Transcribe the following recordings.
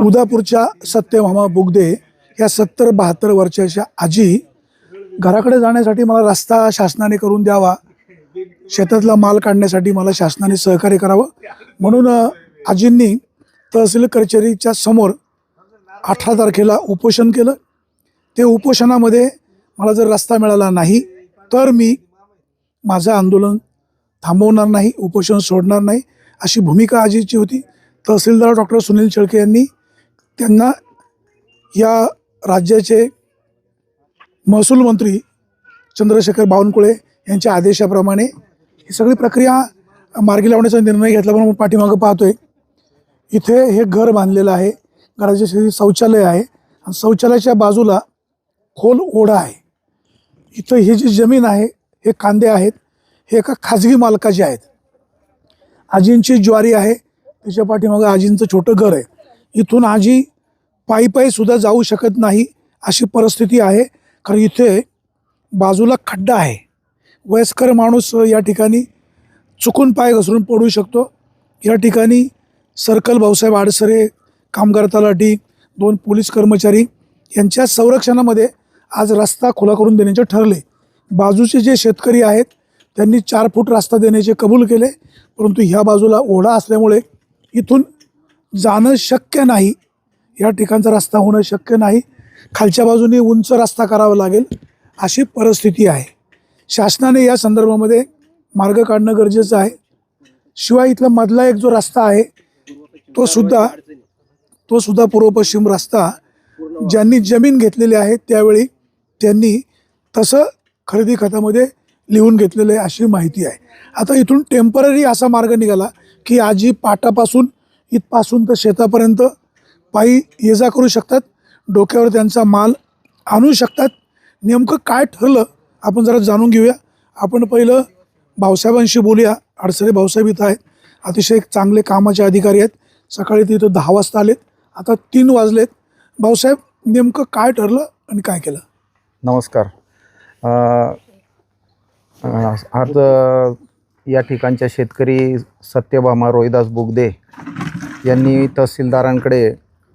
उदापूरच्या सत्यभामा बुगदे या 70-72 वर्षाच्या आजी घराकडे जाण्यासाठी मला रस्ता शासनाने करून द्यावा, शेतातला माल काढण्यासाठी मला शासनाने सहकार्य करावं म्हणून आजींनी तहसील कचेरीच्या समोर 18 तारखेला उपोषण केलं। ते उपोषणामध्ये मला जर रस्ता मिळाला नाही तर मी माझं आंदोलन थांबवणार नाही, उपोषण सोडणार नाही, अशी भूमिका आजीची होती। तहसीलदार डॉक्टर सुनील शेळके यांनी त्यांना या राज्याचे महसूल मंत्री चंद्रशेखर बावनकुळे यांच्या आदेशाप्रमाणे ही सगळी प्रक्रिया मार्गी लावण्याचा निर्णय घेतला। म्हणून पाठीमागं पाहतोय इथे हे घर बांधलेलं आहे, घराच्या शेजारी शौचालय आहे आणि शौचालयाच्या बाजूला खोल ओढा आहे। इथं ही जी जमीन आहे, हे कांदे आहेत, हे एका खाजगी मालकाचे आहेत। आजींची ज्वारी आहे, त्याच्या पाठीमागं आजींचं छोटं घर आहे। इथून आजी पायी सुद्धा जाऊ शकत नाही अशी परिस्थिती आहे, कारण इथे बाजूला खड्डा आहे। वयस्कर माणूस या ठिकाणी चुकून पाय घसरून पडू शकतो। या ठिकाणी सर्कल भाऊसाहेब आडसरे, कामगार तलाठी, 2 पोलीस कर्मचारी यांच्या संरक्षणामध्ये आज रस्ता खुला करून देण्याचे ठरले। बाजूचे जे शेतकरी आहेत त्यांनी 4 फूट रस्ता देण्याचे कबूल केले, परंतु ह्या बाजूला ओढा असल्यामुळे इथून जाणं शक्य नाही, या ठिकाणचा रस्ता होणं शक्य नाही। खालच्या बाजूने उंच रस्ता करावा लागेल अशी परिस्थिती आहे। शासनाने या संदर्भामध्ये मार्ग काढणं गरजेचं आहे। शिवाय इथला मधला एक जो रस्ता आहे तो सुद्धा पूर्व पश्चिम रस्ता ज्यांनी जमीन घेतलेली आहे त्यावेळी त्यांनी तसं खरेदी खतामध्ये लिहून घेतलेलं आहे अशी माहिती आहे। आता इथून टेम्पररी असा मार्ग निघाला की आजी पाटापासून इथपासून तर शेतापर्यंत पायी ये जा करू शकतात, डोक्यावर त्यांचा माल आणू शकतात। नेमकं काय ठरलं आपण जरा जाणून घेऊया। आपण पहिलं भाऊसाहेबांशी बोलूया। आडसरे भाऊसाहेब इथं आहेत, अतिशय चांगले कामाचे अधिकारी आहेत। सकाळी ते इथं 10 वाजता आलेत, आता 3 वाजलेत। भाऊसाहेब, नेमकं काय ठरलं आणि काय केलं? नमस्कार। आज या ठिकाणच्या शेतकरी सत्यभामा रोहिदास बुगदे यांनी तहसीलदारांकडे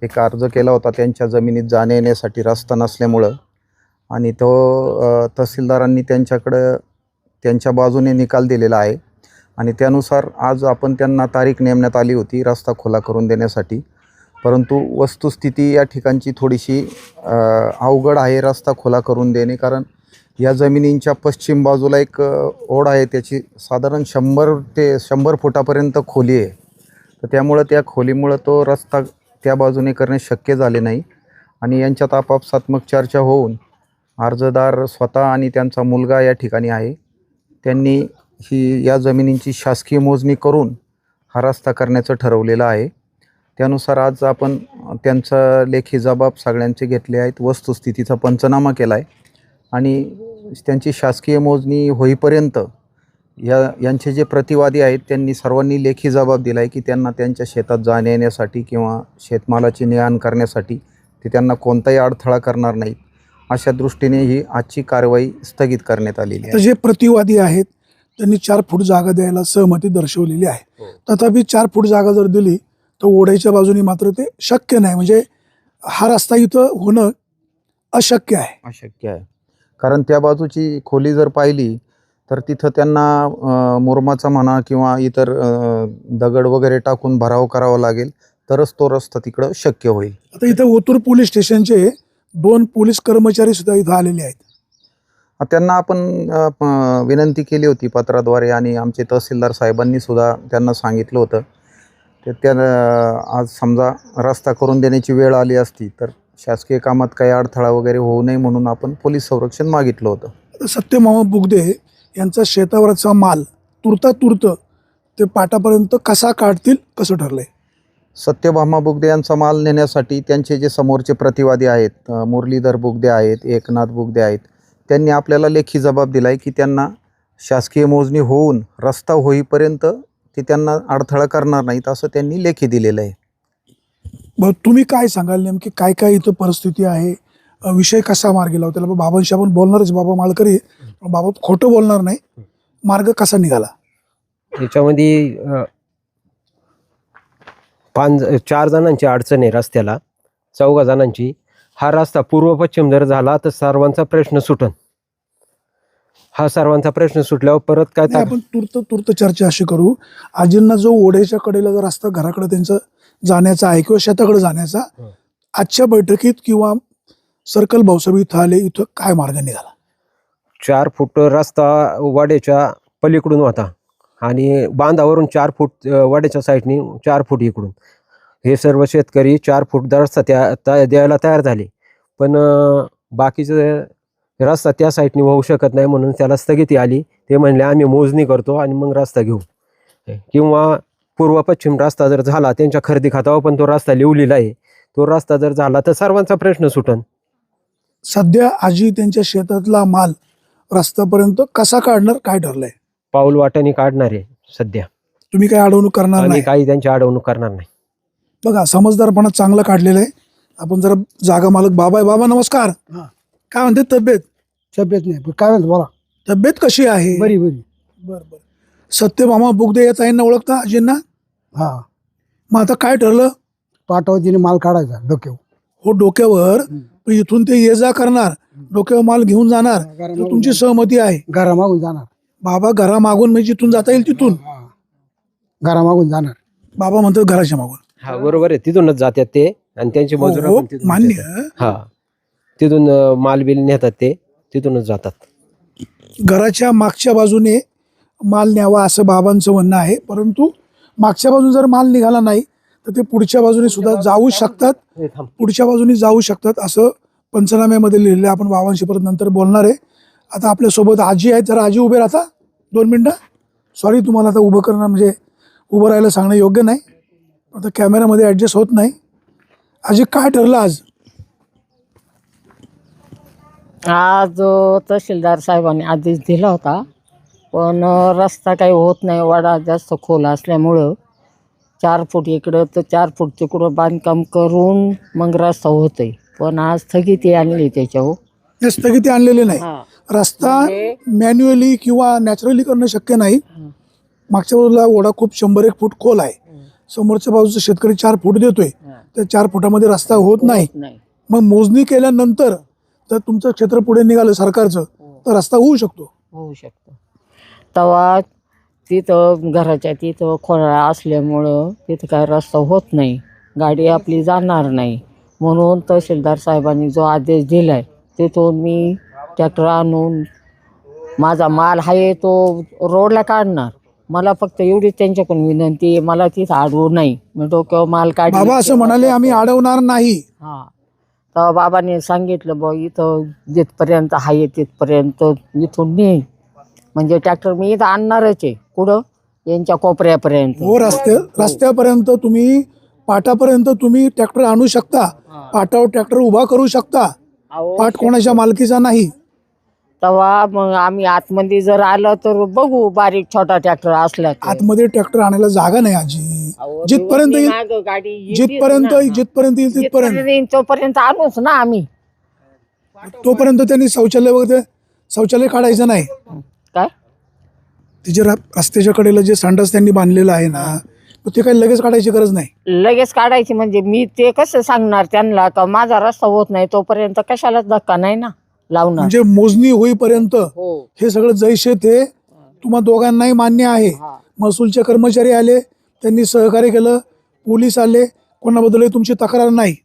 एक अर्ज केला होता त्यांच्या जमिनीत जाण्या येण्यासाठी रस्ता नसल्यामुळं, आणि तो तहसीलदारांनी त्यांच्याकडं त्यांच्या बाजूने निकाल दिलेला आहे आणि त्यानुसार आज आपण त्यांना तारीख नेमण्यात आली होती रस्ता खुला करून देण्यासाठी। परंतु वस्तुस्थिती या ठिकाणची थोडीशी अवघड आहे रस्ता खुला करून देणे, कारण या जमिनींच्या पश्चिम बाजूला एक ओढा आहे, त्याची साधारण 100 ते 100 फुटापर्यंत खोली आहे। तर त्यामुळं त्या खोलीमुळं तो रस्ता त्या बाजूने करणे शक्य झाले नाही आणि यांच्यात आपापसात मग चर्चा होऊन अर्जदार स्वतः आणि त्यांचा मुलगा या ठिकाणी आहे, त्यांनी या जमिनींची शासकीय मोजणी करून हा रस्ता करण्याचं ठरवलेलं आहे। त्यानुसार आज आपण त्यांचा लेखी जबाब सगळ्यांचे घेतले आहेत, वस्तुस्थितीचा पंचनामा केला आहे आणि त्यांची शासकीय मोजणी होईपर्यंत यांचे जे प्रतिवादी आहेत त्यांनी सर्वांनी लेखी जबाब दिला आहे की त्यांना त्यांच्या शेतात जाण्या येण्यासाठी किंवा शेतमालाची ने-आण करण्यासाठी ते त्यांना कोणताही अडथळा करणार नाहीत, अशा दृष्टीने ही आजची कारवाई स्थगित करण्यात आलेली आहे। जे प्रतिवादी आहेत त्यांनी 4 फूट जागा द्यायला सहमती दर्शवलेली आहे। तथापि 4 फूट जागा जर दिली तर ओढ्याच्या बाजूने मात्र ते शक्य नाही, म्हणजे हा रस्ता इथं होणं अशक्य आहे। कारण त्या बाजूची खोली जर पाहिली तर तिथं त्यांना मुरमाचा म्हणा किंवा इतर दगड वगैरे टाकून भराव करावा लागेल, तरच तो रस्ता तिकडं शक्य होईल। आता इथं ओतूर पोलीस स्टेशनचे 2 पोलीस कर्मचारी सुद्धा इथं आलेले आहेत। त्यांना आपण विनंती केली होती पत्राद्वारे आणि आमचे तहसीलदार साहेबांनी सुद्धा त्यांना सांगितलं होतं। तर आज समजा रस्ता करून देण्याची वेळ आली असती तर शासकीय कामात काही अडथळा वगैरे होऊ नये म्हणून आपण पोलीस संरक्षण मागितलं होतं। सत्यभामा बुगदे यांचा शेतावरचा माल तुर्त ते पाटापर्यंत कसा काढतील, कसं ठरलंय? सत्यभामा बुगदे यांचा माल नेण्यासाठी त्यांचे जे समोरचे प्रतिवादी आहेत, मुरलीधर बुगदे आहेत, एकनाथ बुगदे आहेत, त्यांनी आपल्याला लेखी जबाब दिला आहे की त्यांना शासकीय मोजणी होऊन रस्ता होईपर्यंत ते त्यांना अडथळा करणार नाहीत, असं त्यांनी लेखी दिलेलं आहे। बरं, तुम्ही काय सांगाल नेमकी काय इथं परिस्थिती आहे, विषय कसा मार्गी लावतो? त्याला बाबांशी आपण बोलणारच, बाबा मालकरी, बाबा खोटं बोलणार नाही, मार्ग कसा निघाला याच्यामध्ये? 4 जणांची अडचण आहे रस्त्याला, 4 जणांची. हा रस्ता पूर्व पश्चिम जर झाला तर सर्वांचा प्रश्न सुटन. हा सर्वांचा प्रश्न सुटल्यावर परत काय नाही, आपण तूर्त चर्चा अशी करू. आजींना जो ओढ्याच्या कडेला जर रस्ता घराकडे त्यांचं जाण्याचा आहे किंवा शेताकडे जाण्याचा, आजच्या बैठकीत किंवा सर्कल भाऊसाहेब इथं आले, इथं काय मार्ग निघाला? 4 फूट रस्ता वाड्याच्या पलीकडून होता आणि बांधावरून 4 फूट वाड्याच्या साईडनी 4 फूट इकडून. हे सर्व शेतकरी 4 फूट रस्ता द्यायला तयार झाले, पण बाकीचे रस्ता त्या साईडनी होऊ शकत नाही म्हणून त्याला स्थगिती आली. ते म्हणले आम्ही मोजणी करतो आणि मग रस्ता घेऊ, किंवा पूर्व पश्चिम रस्ता जर झाला, त्यांच्या खरेदी खात्यावर पण तो रस्ता लिहिलेला आहे, तो रस्ता जर झाला तर सर्वांचा प्रश्न सुटन. सध्या आजी त्यांच्या शेतातला माल रस्त्यापर्यंत कसा काढणार, काय ठरलंय? पाऊल वाटाने काढणार आहे सध्या. तुम्ही काय अडवणूक करणार आम्ही नाही? काही त्यांची अडवणूक करणार नाही. बघा, समजदारपणा चांगला काढलेला आहे. आपण जरा जागा मालक बाबा आहे. बाबा नमस्कार. काय म्हणते तब्येत? तब्येत नाही पण काय म्हणतो बोला. तब्येत कशी आहे? बरी बरी. बरं. सत्यभामा बुगदे या ताईंना ओळखता आजींना? हा, मग आता काय ठरलं? पाठवतीने माल काढायचा डोक्यावर. हो, डोक्यावर. पण इथून ते ये जा करणार, डोक्यावर माल घेऊन जाणार, तर तुमची सहमती आहे? घरामागून जाणार. बाबा घरा मागून म्हणजे जिथून जाता येईल तिथून? घरामागून जाणार. बाबा म्हणतात घराच्या मागून. हा बरोबर आहे, तिथूनच जातात ते आणि त्यांची हो, मजुरा हो, पण तिथूनच मान्य. येतात. हा, तिथून माल बिल नेतात, ते तिथूनच जातात. घराच्या मागच्या बाजूने माल न्यावा असं बाबांचं म्हणणं आहे, परंतु मागच्या बाजूने जर माल निघाला नाही तर ते पुढच्या बाजूने सुद्धा जाऊ शकतात, पुढच्या बाजूने जाऊ शकतात असं पंचनाम्यामध्ये लिहिलेलं आहे. आपण बाबांशी परत नंतर बोलणार आहे. आता आपल्यासोबत आजी आहेत, जरा आजी उभे राहता 2 मिनटं. सॉरी, तुम्हाला आता उभं करणं म्हणजे उभं राहायला सांगणं योग्य नाही, आता कॅमेरामध्ये ॲडजस्ट होत नाही. आजी काय ठरलं आज? आज तहसीलदार साहेबांनी आदेश दिला होता, पण रस्ता काही होत नाही. वाडा जास्त खोल असल्यामुळं 4 फूट इकडं तर 4 फूट तिकडं बांधकाम करून मग रस्ता होतोय. पण आज स्थगिती आणली त्याच्यावर. हे स्थगिती आणलेली नाही. हा. रस्ता म्हणजे- मॅन्युअली किंवा नॅचरली करणं शक्य नाही. मागच्या बाजूला ओढा खूप 100-1 फूट खोल आहे. समोरच्या बाजूचा शेतकरी 4 फूट देतोय, त्या 4 फुटामध्ये रस्ता होत नाही. मग मोजणी केल्यानंतर जर तुमचं क्षेत्र पुढे निघालं सरकारचं तर रस्ता होऊ शकतो. तेव्हा तिथं घराच्या तिथं खोळा असल्यामुळं तिथं काय रस्ता होत नाही, गाडी आपली जाणार नाही. म्हणून तहसीलदार साहेबांनी जो आदेश दिला आहे तिथून मी ट्रॅक्टर आणून माझा माल आहे तो रोडला काढणार. मला फक्त एवढी त्यांच्याकडून विनंती आहे, मला तिथं अडवू नाही. मी डोक्यावर माल काढ. बाबा असं म्हणाले, आम्ही अडवणार नाही. हां, तेव्हा बाबांनी सांगितलं बा इथं जिथपर्यंत आहे तिथपर्यंत इथून ने, म्हणजे ट्रॅक्टर मी इथं आणणारच आहे. कुठं? यांच्या कोपऱ्यापर्यंत. हो, रस्त्यापर्यंत तुम्ही, पाटापर्यंत तुम्ही ट्रॅक्टर आणू शकता, पाटावर ट्रॅक्टर उभा करू शकता. पाट कोणाच्या मालकीचा नाही. तेव्हा मग आम्ही आतमध्ये जर आलं तर बघू, बारीक छोटा ट्रॅक्टर असला तर. आतमध्ये ट्रॅक्टर आणायला जागा नाही आजी. जिथपर्यंत येईल, मागं गाडी जिथपर्यंत येईल तिथपर्यंत, तोपर्यंत आणूच ना आम्ही. तोपर्यंत त्यांनी शौचालय काढायचं नाही. काय ते जे रस्त्याच्या कडेला जे संडास त्यांनी बांधलेलं आहे ना, ते काही लगेच काढायची गरज नाही. लगेच काढायची म्हणजे मी ते कसं सांगणार त्यांना का माझा रस्ता होत नाही तोपर्यंत कशालाच धक्का नाही ना लावणार. म्हणजे मोजणी होईपर्यंत हो. हे सगळं जैसे ते तुम्हा दोघांनाही मान्य आहे. महसूलचे कर्मचारी आले, त्यांनी सहकार्य केलं, पोलीस आले, कोणाबद्दलही तुमची तक्रार नाही?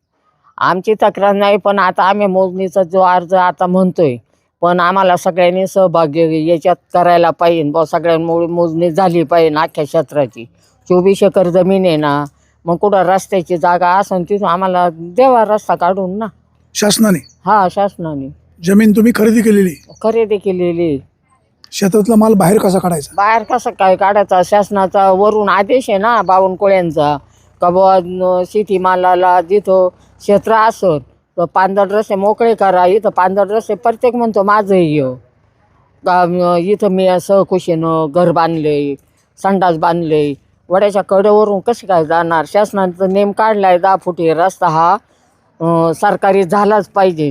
आमची तक्रार नाही, पण आता आम्ही मोजणीचा जो अर्ज आता म्हणतोय, पण आम्हाला सगळ्यांनी सहभाग्य याच्यात करायला पाहिजे. बा सगळ्यांमुळे मोजणी झाली पाहिजे अख्ख्या क्षेत्राची. 24 एकर जमीन आहे ना, मग कुठं रस्त्याची जागा असेल तिथून आम्हाला द्यावा रस्ता काढून ना शासनाने. हा, शासनाने जमीन तुम्ही खरेदी केलेली, खरेदी केलेली. शेतातला माल बाहेर कसा काढायचा? बाहेर कसं काय काढायचा? शासनाचा वरून आदेश आहे ना बावनकुळ्यांचा, का बुवा शेतीमालाला जिथं क्षेत्र असत तर 5 रस्ते मोकळे करा. इथं 5 रस्ते प्रत्येक म्हणतो माझं इथं मी असं खुशीनं घर बांधले, संडास बांधले. वड्याच्या कडेवरून कसे काय जाणार? शासनाचा नेम काढलाय 10 फुटी रस्ता हा सरकारी झालाच पाहिजे.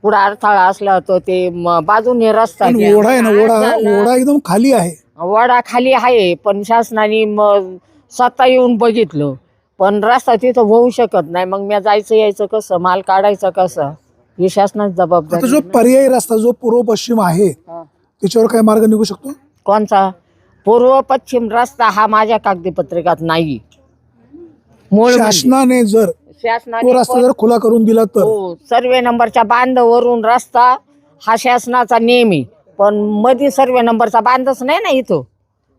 पुढे अडथळा असला तर ते बाजूने रस्ता पण ओढा आहे ना, ओढा एकदम खाली आहे. वडा खाली आहे, पण शासनाने स्वतः येऊन बघितलं. पण रस्ता तिथं होऊ शकत नाही. मग मी जायचं यायचं कसं, माल काढायचं कसं, ही शासनाची आता जबाबदारी जो आहे ना. पर्यायी रस्ता जो पूर्व पश्चिम आहे हा. त्याच्यावर काय मार्ग निघू शकतो? कोणचा पूर्व पश्चिम रस्ता हा माझ्या कागदी पत्रिकात नाही. मूळ म्हणजे शासनाने जर शासनाने तो रस्ता जर खुला करून दिला तर सर्वे नंबरच्या बांधावरून रस्ता हा शासनाचा नियम आहे, पण मध्ये सर्वे नंबरचा बांधच नाही ना इथं.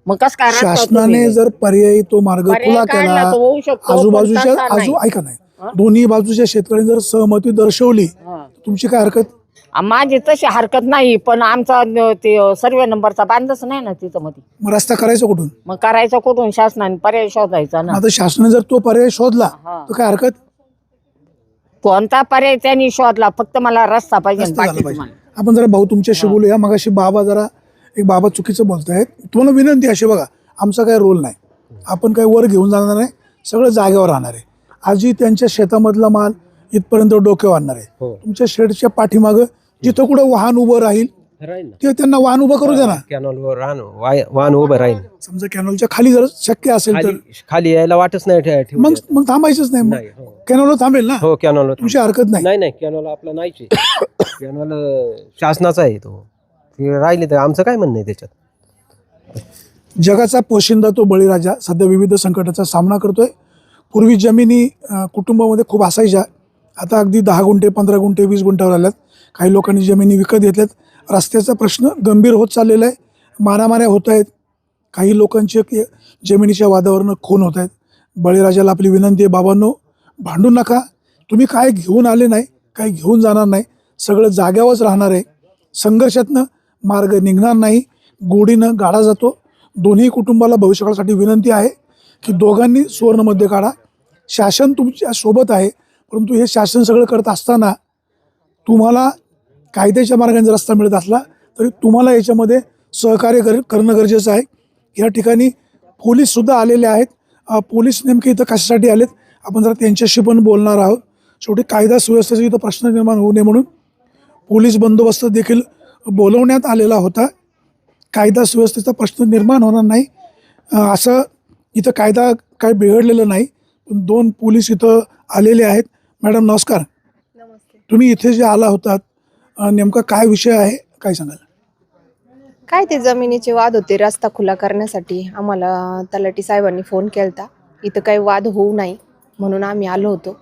मग कस काय रस्ता शासनाने तुम्ही- जर पर्यायी तो मार्ग पर्याय खुला काढला केला, तर होऊ शकतो, पण आजूबाजूच्या तसा नाही. ऐका नाही, दोन्ही बाजूच्या शेतकऱ्यांनी जर सहमती दर्शवली हा. तुमची काय हरकत? माझी तशी हरकत नाही, पण आमचा ते सर्वे नंबरचा बांधच नाही ना तिथं मध्ये. मग रस्ता करायचा कुठून? मग करायचं कुठून? शासनाने पर्याय शोधायचा ना. आता शासनाने जर तो पर्याय शोधला हा. तर काय हरकत? कोणता पर्याय त्यांनी शोधला, फक्त मला रस्ता पाहिजे. रस्ता झाला बाकी पाहिजे. तुम्हाला- आपण जरा भाऊ तुमच्याशी बोलूया. मगाशी बाबा जरा एक बाबा चुकीचं बोलतायत. तुम्हाला विनंती अशी बघा, आमचा काही रोल नाही, आपण काही वर घेऊन जाणार नाही, सगळं जागेवर राहणार आहे. आजी त्यांच्या शेतामधला माल इथपर्यंत डोक्यावर आणणार आहे. तुमच्या शेडच्या पाठीमागं जिथं कुठं वाहन उभं राहील राहील ना ते त्यांना वाहन उभं करू द्या ना. कॅनॉलवर वाहन उभं राहील. समजा कॅनॉलच्या खाली जर शक्य असेल तर खाली खाली यायला वाटच नाही ठेवली. मग थांबायचंच नाही. नाही, हो. कॅनॉलवर थांबेल ना, हो कॅनॉल तुमची हरकत नाही. नाही कॅनॉल आपला नाहीच आहे. कॅनॉल शासनाचा आहे तो. ते राहिले तर आमचं काय म्हणणं आहे त्याच्यात. जगाचा पोशिंदा तो बळीराजा सध्या विविध संकटाचा सामना करतोय. पूर्वी जमिनी कुटुंबामध्ये खूप असायच्या, आता अगदी 10 गुंठे 15 गुंठे 20 गुंठ्यावर आल्यात. काही लोकांनी जमिनी विकत घेतल्यात. रस्त्याचा प्रश्न गंभीर होत चाललेला आहे. मारामाऱ्या होत आहेत. काही लोकांचे जमिनीच्या वादावरनं खून होत आहेत. बळीराजाला आपली विनंती आहे, बाबांनो भांडू नका. तुम्ही काय घेऊन आले नाही, काय घेऊन जाणार नाही, सगळं जाग्यावरच राहणार आहे. संघर्षातनं मार्ग निघणार नाही, गोडीनं गाडा जातो. दोन्ही कुटुंबाला भविष्यकाळासाठी विनंती आहे की दोघांनी सुवर्णमध्य काढा. शासन तुमच्या सोबत आहे, परंतु हे शासन सगळं करत असताना तुम्हाला कायद्याच्या मार्गाने जर रस्ता मिळत असला तरी तुम्हाला याच्यामध्ये सहकार्य करणं गरजेचं आहे. या ठिकाणी पोलीससुद्धा आलेले आहेत. पोलीस नेमके इथं कशासाठी आलेत आपण जरा त्यांच्याशी पण बोलणार आहोत. शेवटी कायदा सुव्यवस्थेचा इथं प्रश्न निर्माण होऊ नये म्हणून पोलीस बंदोबस्त देखील बोलवण्यात आलेला होता. कायदा सुव्यवस्थेचा प्रश्न निर्माण होणार नाही असं इथं कायदा काय बिघडलेला नाही. पण 2 पोलीस इथं आलेले आहेत. मॅडम नमस्कार. तुम्ही इथे जे आला होतात नेमका काय विषय आहे, काय सांगाल? काय ते जमिनीचे वाद होते, रस्ता खुला करण्यासाठी आम्हाला तलाठी साहेबांनी फोन केलता. इथं काही वाद होऊ नाही म्हणून आम्ही आलो होतो,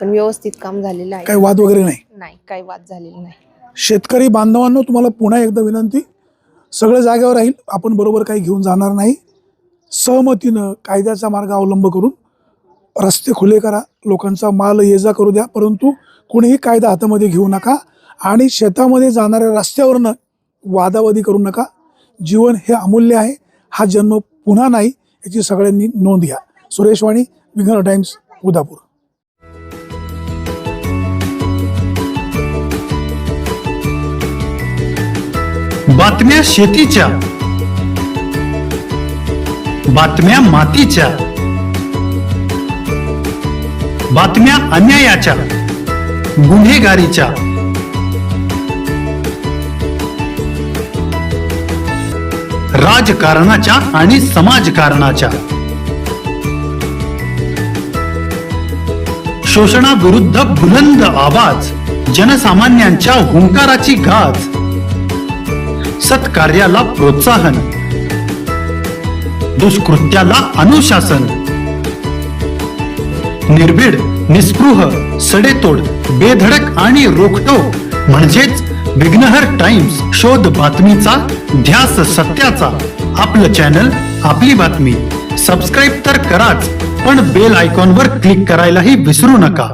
पण व्यवस्थित काम झालेलं आहे. काही वाद वगैरे नाही? नाही, काही वाद झालेला नाही. शेतकरी बांधवांनो तुम्हाला पुन्हा एकदा विनंती, सगळं जागेवर राहील, आपण बरोबर काही घेऊन जाणार नाही. सहमतीनं कायद्याचा मार्ग अवलंब करून रस्ते खुले करा, लोकांचा माल ये जा करू द्या, परंतु कुणीही कायदा हातामध्ये घेऊ नका आणि शेतामध्ये जाणाऱ्या रस्त्यावरनं वादावादी करू नका. जीवन हे अमूल्य आहे, हा जन्म पुन्हा नाही याची सगळ्यांनी नोंद घ्या. सुरेश वाणी, विघ्नर टाइम्स, उदापूर. बातम्या शेतीच्या, बातम्या मातीच्या, बातम्या अन्यायाच्या, गुन्हेगारीच्या, राजकारणाच्या आणि समाजकारणाच्या, शोषणाविरुद्ध बुलंद आवाज, जनसामान्यांच्या हुंकाराची गाज, सत्कार्याला प्रोत्साहन, दुष्कृत्याला अनुशासन, निर्भीड, निस्पृह, सडेतोड, बेधडक आणि रोखटोक म्हणजेच विघ्नहर टाइम्स. शोध बातमीचा, ध्यास सत्याचा. आपलं चॅनल, आपली बातमी. सबस्क्राईब तर कराच, पण बेल आयकॉनवर क्लिक करायलाही विसरू नका.